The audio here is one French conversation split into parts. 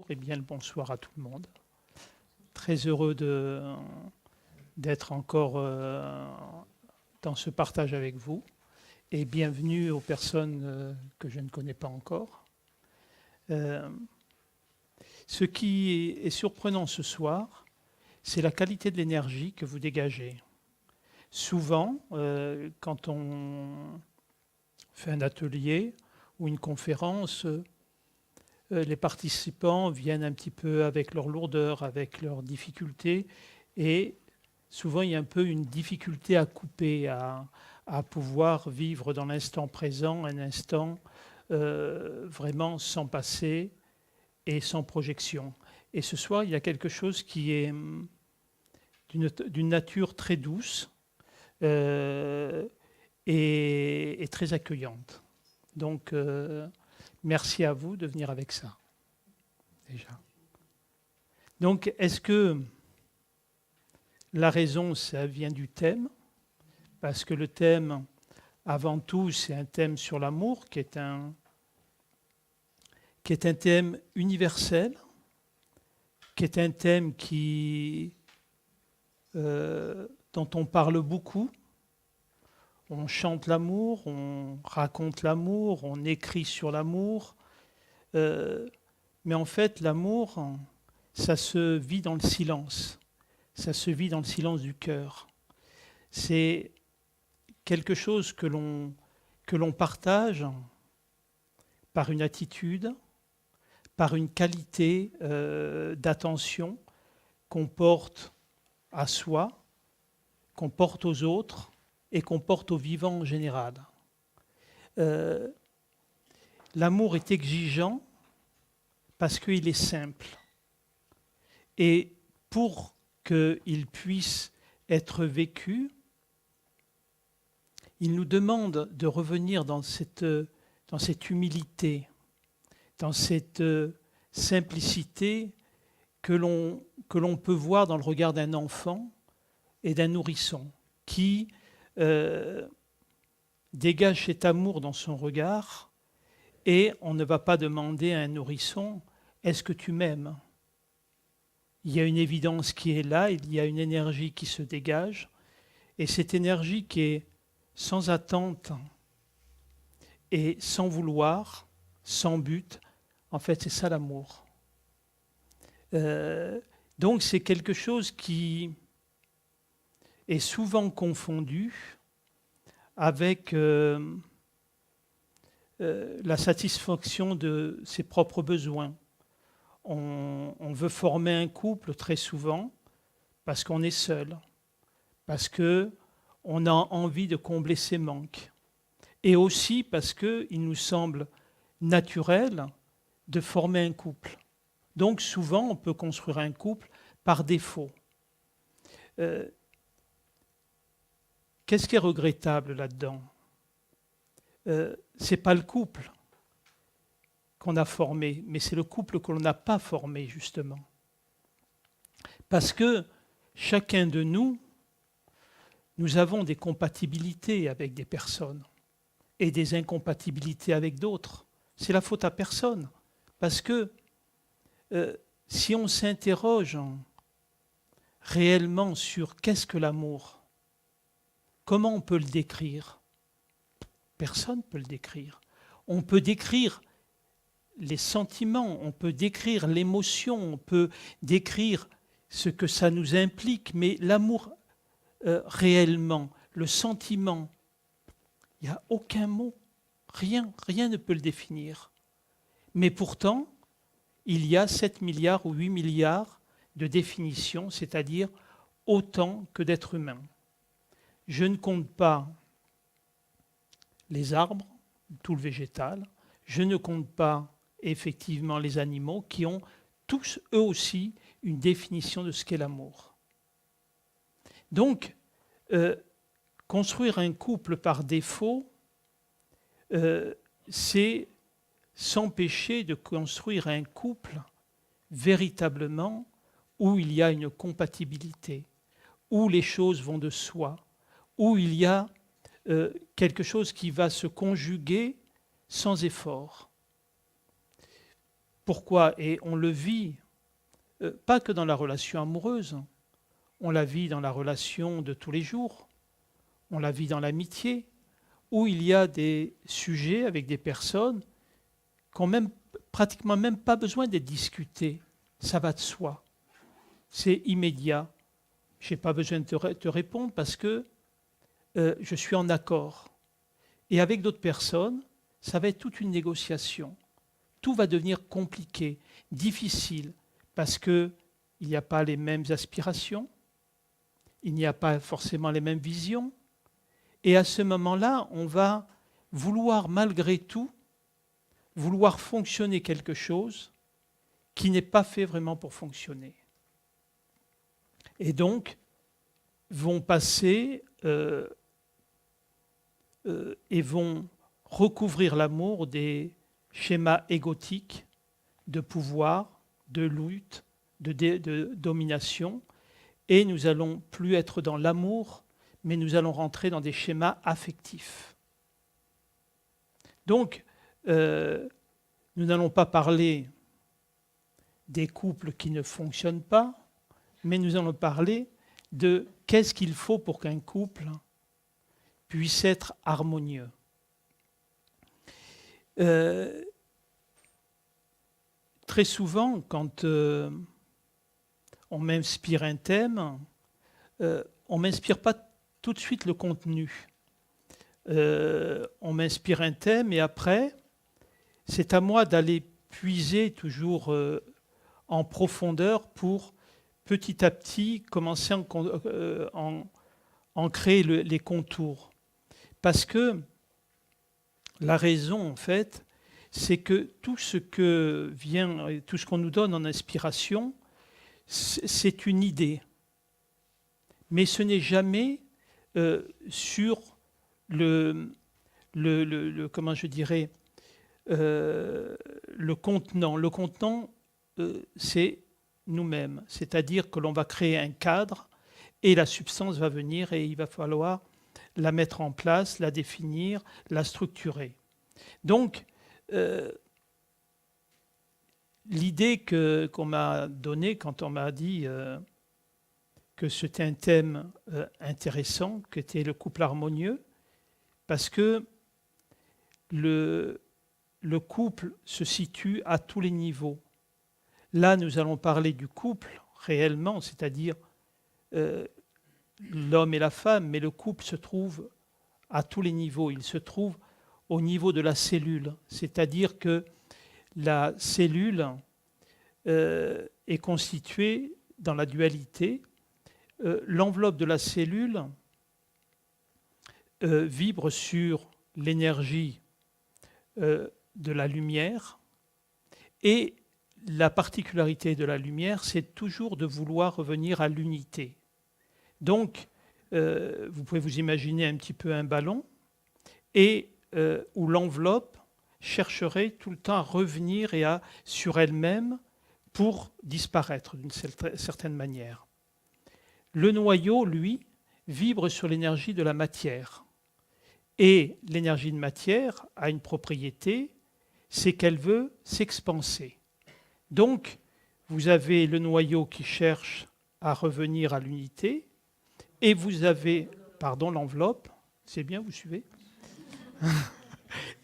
Et bien le bonsoir à tout le monde. Très heureux d'être encore dans ce partage avec vous. Et bienvenue aux personnes que je ne connais pas encore. Ce qui est surprenant ce soir, c'est la qualité de l'énergie que vous dégagez. Souvent, quand on fait un atelier ou une conférence, les participants viennent un petit peu avec leur lourdeur, avec leurs difficultés, et souvent il y a un peu une difficulté à couper, à pouvoir vivre dans l'instant présent, un instant vraiment sans passé et sans projection. Et ce soir, il y a quelque chose qui est d'une nature très douce et très accueillante. Donc, merci à vous de venir avec ça, déjà. Donc, est-ce que la raison, ça vient du thème? Parce que le thème, avant tout, c'est un thème sur l'amour, qui est un thème universel, qui est un thème dont on parle beaucoup. On chante l'amour, on raconte l'amour, on écrit sur l'amour. Mais en fait, l'amour, ça se vit dans le silence. Ça se vit dans le silence du cœur. C'est quelque chose que l'on partage par une attitude, par une qualité d'attention qu'on porte à soi, qu'on porte aux autres et qu'on porte aux vivants en général. L'amour est exigeant parce qu'il est simple. Et pour qu'il puisse être vécu, il nous demande de revenir dans cette humilité, dans cette simplicité que l'on peut voir dans le regard d'un enfant et d'un nourrisson qui dégage cet amour dans son regard, et on ne va pas demander à un nourrisson « Est-ce que tu m'aimes ?» Il y a une évidence qui est là, il y a une énergie qui se dégage, et cette énergie qui est sans attente et sans vouloir, sans but, en fait c'est ça l'amour. Donc c'est quelque chose qui est souvent confondu avec la satisfaction de ses propres besoins. On veut former un couple très souvent parce qu'on est seul, parce qu'on a envie de combler ses manques, et aussi parce qu'il nous semble naturel de former un couple. Donc souvent, on peut construire un couple par défaut. Qu'est-ce qui est regrettable là-dedans? Ce n'est pas le couple qu'on a formé, mais c'est le couple que l'on n'a pas formé, justement. Parce que chacun de nous, nous avons des compatibilités avec des personnes et des incompatibilités avec d'autres. C'est la faute à personne. Parce que si on s'interroge réellement sur qu'est-ce que l'amour, comment on peut le décrire? Personne ne peut le décrire. On peut décrire les sentiments, on peut décrire l'émotion, on peut décrire ce que ça nous implique, mais l'amour réellement, le sentiment, il n'y a aucun mot, rien ne peut le définir. Mais pourtant, il y a 7 milliards ou 8 milliards de définitions, c'est-à-dire autant que d'êtres humains. Je ne compte pas les arbres, tout le végétal, je ne compte pas effectivement les animaux qui ont tous, eux aussi, une définition de ce qu'est l'amour. Donc, construire un couple par défaut, c'est s'empêcher de construire un couple véritablement où il y a une compatibilité, où les choses vont de soi, où il y a quelque chose qui va se conjuguer sans effort. Pourquoi? Et on le vit, pas que dans la relation amoureuse, on la vit dans la relation de tous les jours, on la vit dans l'amitié, où il y a des sujets avec des personnes qui n'ont même, pratiquement même pas besoin d'être discutés. Ça va de soi. C'est immédiat. Je n'ai pas besoin de te répondre parce que je suis en accord. Et avec d'autres personnes, ça va être toute une négociation. Tout va devenir compliqué, difficile, parce qu'il n'y a pas les mêmes aspirations, il n'y a pas forcément les mêmes visions. Et à ce moment-là, on va vouloir malgré tout, vouloir fonctionner quelque chose qui n'est pas fait vraiment pour fonctionner. Et donc, vont passer et vont recouvrir l'amour des schémas égotiques de pouvoir, de lutte, de domination, et nous allons plus être dans l'amour, mais nous allons rentrer dans des schémas affectifs. Donc, nous n'allons pas parler des couples qui ne fonctionnent pas, mais nous allons parler de qu'est-ce qu'il faut pour qu'un couple puisse être harmonieux. Très souvent, quand on m'inspire un thème, on ne m'inspire pas tout de suite le contenu. On m'inspire un thème et après, c'est à moi d'aller puiser toujours en profondeur pour petit à petit commencer à en créer les contours. Parce que la raison, en fait, c'est que tout ce qu'on nous donne en inspiration, c'est une idée. Mais ce n'est jamais sur comment je dirais, le contenant. Le contenant, c'est nous-mêmes. C'est-à-dire que l'on va créer un cadre et la substance va venir et il va falloir la mettre en place, la définir, la structurer. Donc, l'idée qu'on m'a donnée quand on m'a dit que c'était un thème intéressant, qu'était le couple harmonieux, parce que le couple se situe à tous les niveaux. Là, nous allons parler du couple réellement, c'est-à-dire l'homme et la femme, mais le couple se trouve à tous les niveaux. Il se trouve au niveau de la cellule, c'est-à-dire que la cellule est constituée dans la dualité. L'enveloppe de la cellule vibre sur l'énergie de la lumière et la particularité de la lumière, c'est toujours de vouloir revenir à l'unité. Donc, vous pouvez vous imaginer un petit peu un ballon et où l'enveloppe chercherait tout le temps à revenir sur elle-même pour disparaître d'une certaine manière. Le noyau, lui, vibre sur l'énergie de la matière. Et l'énergie de matière a une propriété, c'est qu'elle veut s'expanser. Donc, vous avez le noyau qui cherche à revenir à l'unité, et vous avez, l'enveloppe, c'est bien, vous suivez?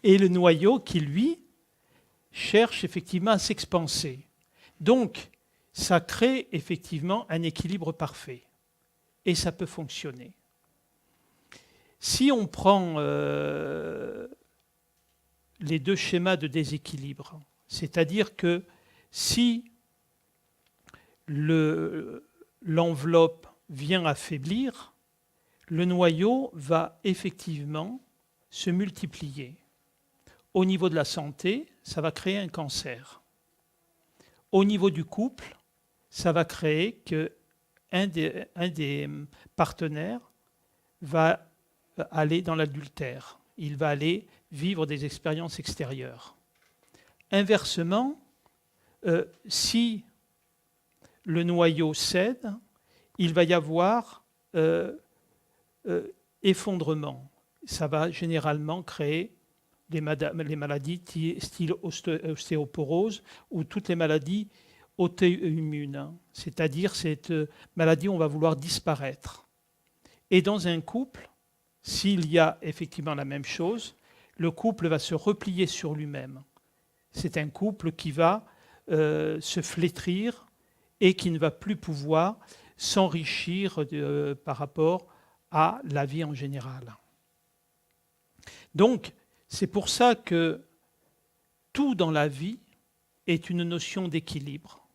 Et le noyau qui, lui, cherche effectivement à s'expanser. Donc, ça crée effectivement un équilibre parfait. Et ça peut fonctionner. Si on prend les deux schémas de déséquilibre, c'est-à-dire que si l'enveloppe vient affaiblir, le noyau va effectivement se multiplier. Au niveau de la santé, ça va créer un cancer. Au niveau du couple, ça va créer qu'un des partenaires va aller dans l'adultère. Il va aller vivre des expériences extérieures. Inversement, si le noyau cède, il va y avoir effondrement. Ça va généralement créer les maladies style ostéoporose ou toutes les maladies auto-immunes, c'est-à-dire cette maladie où on va vouloir disparaître. Et dans un couple, s'il y a effectivement la même chose, le couple va se replier sur lui-même. C'est un couple qui va se flétrir et qui ne va plus pouvoir s'enrichir par rapport à la vie en général. Donc, c'est pour ça que tout dans la vie est une notion d'équilibre.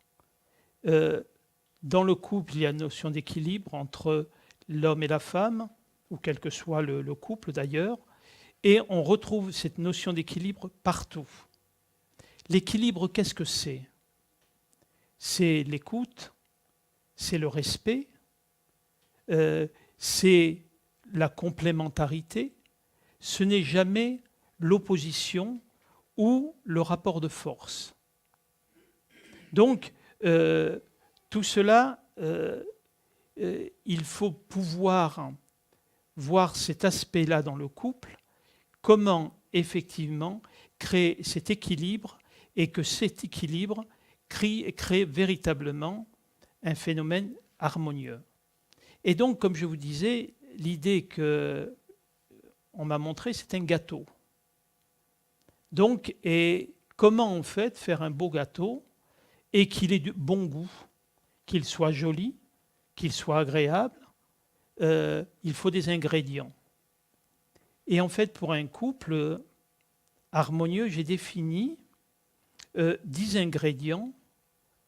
Dans le couple, il y a une notion d'équilibre entre l'homme et la femme, ou quel que soit le couple d'ailleurs, et on retrouve cette notion d'équilibre partout. L'équilibre, qu'est-ce que c'est? C'est l'écoute, c'est le respect, c'est la complémentarité, ce n'est jamais l'opposition ou le rapport de force. Donc, tout cela, il faut pouvoir voir cet aspect-là dans le couple, comment effectivement créer cet équilibre et que cet équilibre crée véritablement un phénomène harmonieux. Et donc, comme je vous disais, l'idée qu'on m'a montrée, c'est un gâteau. Donc, et comment en fait faire un beau gâteau et qu'il ait de bon goût, qu'il soit joli, qu'il soit agréable, il faut des ingrédients. Et en fait, pour un couple harmonieux, j'ai défini 10 ingrédients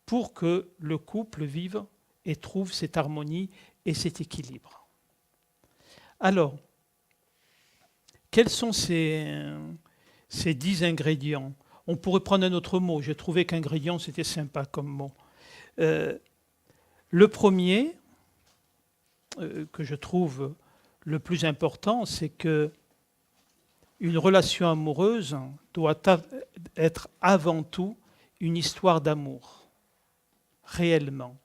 pour que le couple vive et trouve cette harmonie et cet équilibre. Alors, quels sont ces 10 ingrédients? On pourrait prendre un autre mot. J'ai trouvé qu'ingrédient, c'était sympa comme mot. Le premier, que je trouve le plus important, c'est que une relation amoureuse doit être avant tout une histoire d'amour, réellement.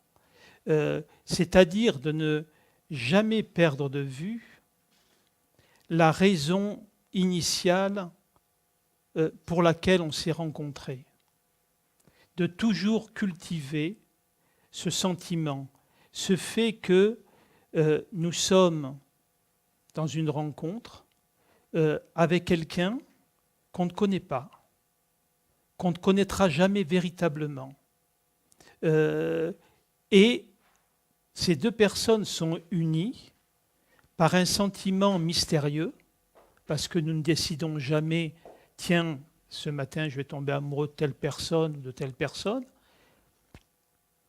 C'est-à-dire de ne jamais perdre de vue la raison initiale pour laquelle on s'est rencontrés. De toujours cultiver ce sentiment, ce fait que nous sommes dans une rencontre avec quelqu'un qu'on ne connaît pas, qu'on ne connaîtra jamais véritablement. Et ces deux personnes sont unies par un sentiment mystérieux, parce que nous ne décidons jamais, tiens, ce matin je vais tomber amoureux de telle personne ou de telle personne.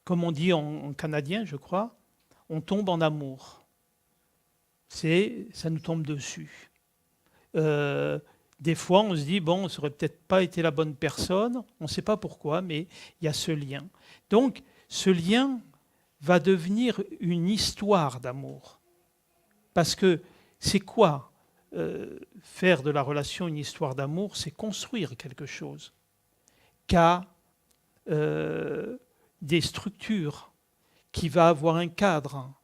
Comme on dit en canadien, je crois, on tombe en amour. Ça nous tombe dessus. Des fois, on se dit, bon, ça n'aurait peut-être pas été la bonne personne, on ne sait pas pourquoi, mais il y a ce lien. Donc, ce lien va devenir une histoire d'amour. Parce que c'est quoi faire de la relation une histoire d'amour? C'est construire quelque chose qu'a des structures, qui va avoir un cadre.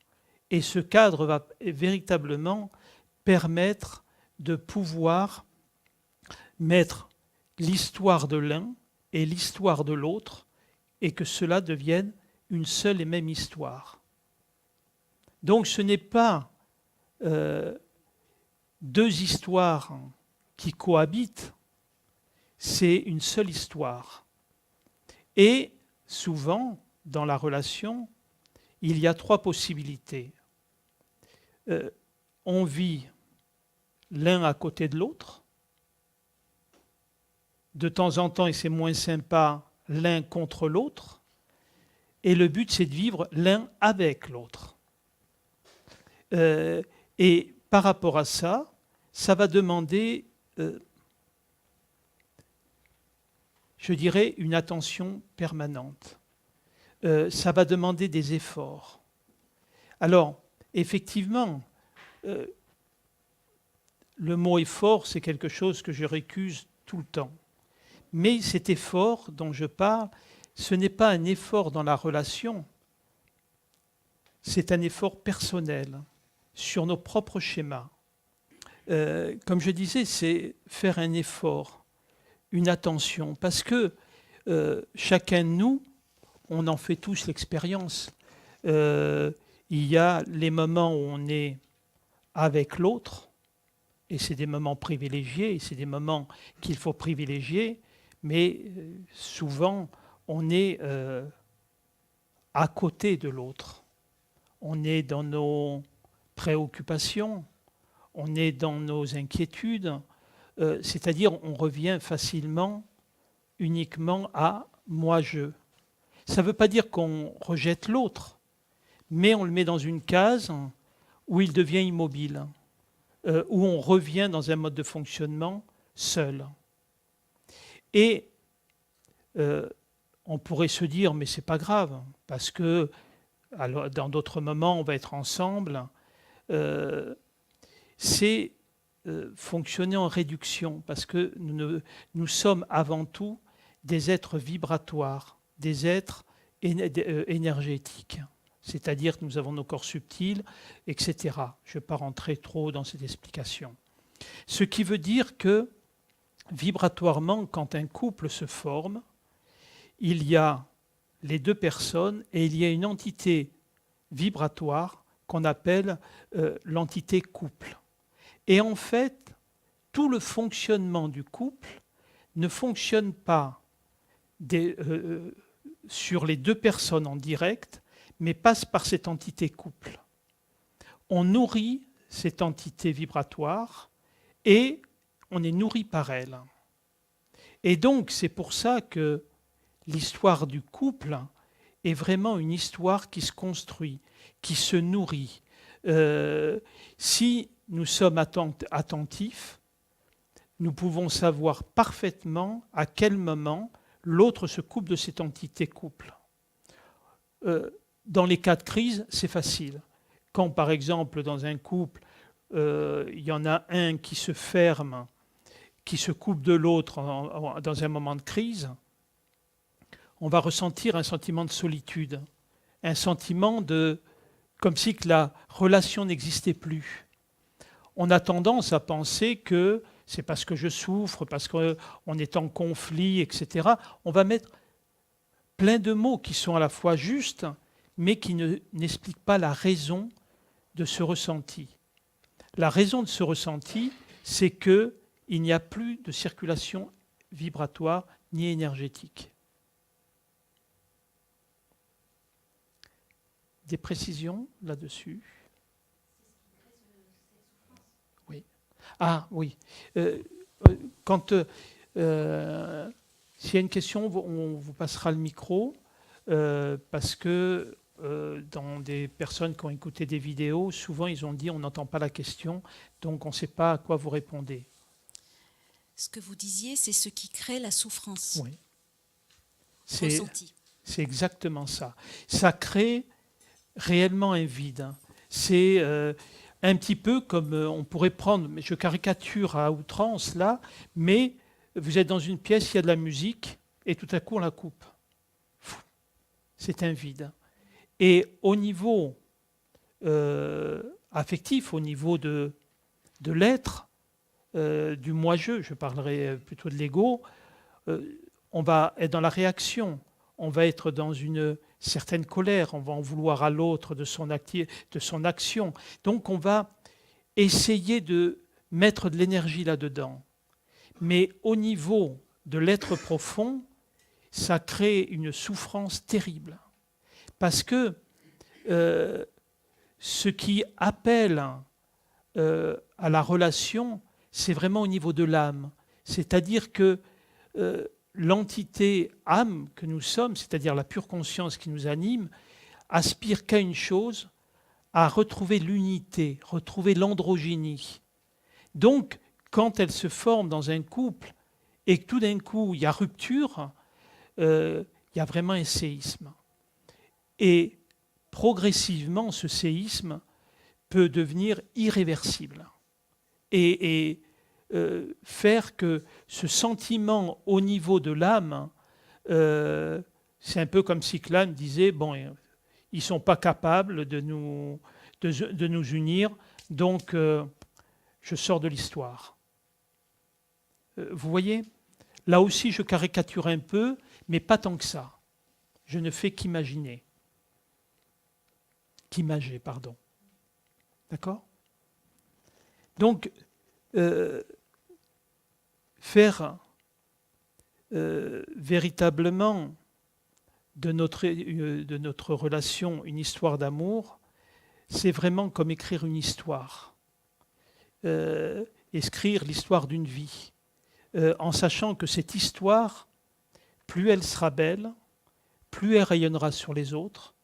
Et ce cadre va véritablement permettre de pouvoir mettre l'histoire de l'un et l'histoire de l'autre et que cela devienne une seule et même histoire. Donc ce n'est pas deux histoires qui cohabitent, c'est une seule histoire. Et souvent, dans la relation, il y a 3 possibilités. On vit l'un à côté de l'autre. De temps en temps, et c'est moins sympa, l'un contre l'autre. Et le but, c'est de vivre l'un avec l'autre. Et par rapport à ça, ça va demander, je dirais, une attention permanente. Ça va demander des efforts. Alors, effectivement, le mot effort, c'est quelque chose que je récuse tout le temps. Mais cet effort dont je parle, ce n'est pas un effort dans la relation, c'est un effort personnel, sur nos propres schémas. comme je disais, c'est faire un effort, une attention, parce que chacun de nous, on en fait tous l'expérience. Il y a les moments où on est avec l'autre, et c'est des moments privilégiés, et c'est des moments qu'il faut privilégier, mais souvent, on est à côté de l'autre. On est dans nos préoccupations, on est dans nos inquiétudes, c'est-à-dire on revient facilement uniquement à moi-je. Ça ne veut pas dire qu'on rejette l'autre, mais on le met dans une case où il devient immobile, où on revient dans un mode de fonctionnement seul. Et on pourrait se dire, mais ce n'est pas grave, parce que alors, dans d'autres moments, on va être ensemble. C'est fonctionner en réduction, parce que nous sommes avant tout des êtres vibratoires, des êtres énergétiques. C'est-à-dire que nous avons nos corps subtils, etc. Je ne vais pas rentrer trop dans cette explication. Ce qui veut dire que, vibratoirement, quand un couple se forme, il y a les deux personnes et il y a une entité vibratoire qu'on appelle l'entité couple. Et en fait, tout le fonctionnement du couple ne fonctionne pas sur les deux personnes en direct, mais passe par cette entité couple. On nourrit cette entité vibratoire et on est nourri par elle. Et donc, c'est pour ça que l'histoire du couple est vraiment une histoire qui se construit, qui se nourrit. Si nous sommes attentifs, nous pouvons savoir parfaitement à quel moment l'autre se coupe de cette entité couple. Dans les cas de crise, c'est facile. Quand, par exemple, dans un couple, il y en a un qui se ferme, qui se coupe de l'autre dans un moment de crise, on va ressentir un sentiment de solitude, un sentiment comme si que la relation n'existait plus. On a tendance à penser que c'est parce que je souffre, parce qu'on est en conflit, etc. On va mettre plein de mots qui sont à la fois justes, mais qui n'expliquent pas la raison de ce ressenti. La raison de ce ressenti, c'est qu'il n'y a plus de circulation vibratoire ni énergétique. Des précisions là-dessus? Oui. Ah oui. S'il y a une question, on vous passera le micro, parce que dans des personnes qui ont écouté des vidéos, souvent ils ont dit on n'entend pas la question, donc on ne sait pas à quoi vous répondez. Ce que vous disiez, c'est ce qui crée la souffrance. Oui. C'est exactement ça. Ça crée réellement un vide. C'est un petit peu comme on pourrait prendre, je caricature à outrance là, mais vous êtes dans une pièce, il y a de la musique, et tout à coup on la coupe. C'est un vide. Et au niveau affectif, au niveau de l'être, du moi-je parlerai plutôt de l'ego, on va être dans la réaction, on va être dans une certaine colère, on va en vouloir à l'autre de son action. Donc on va essayer de mettre de l'énergie là-dedans. Mais au niveau de l'être profond, ça crée une souffrance terrible. Parce que ce qui appelle à la relation, c'est vraiment au niveau de l'âme. C'est-à-dire que l'entité âme que nous sommes, c'est-à-dire la pure conscience qui nous anime, aspire qu'à une chose, à retrouver l'unité, retrouver l'androgynie. Donc, quand elle se forme dans un couple et que tout d'un coup il y a rupture, il y a vraiment un séisme. Et progressivement, ce séisme peut devenir irréversible et faire que ce sentiment au niveau de l'âme, c'est un peu comme si l'âme disait, bon, ils ne sont pas capables de nous unir, donc je je sors de l'histoire. Vous voyez, là aussi je caricature un peu, mais pas tant que ça. Je ne fais qu'imager, pardon. D'accord ? Donc, faire véritablement de notre relation une histoire d'amour, c'est vraiment comme écrire une histoire. Écrire l'histoire d'une vie. En sachant que cette histoire, plus elle sera belle, plus elle rayonnera sur les autres,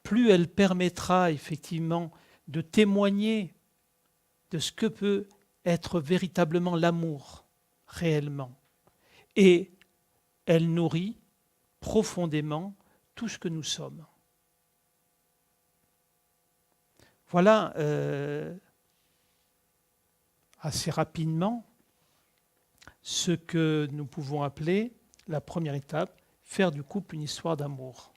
plus elle permettra effectivement de témoigner de ce que peut être véritablement l'amour, réellement. Et elle nourrit profondément tout ce que nous sommes. Voilà, assez rapidement, ce que nous pouvons appeler la première étape, faire du couple une histoire d'amour.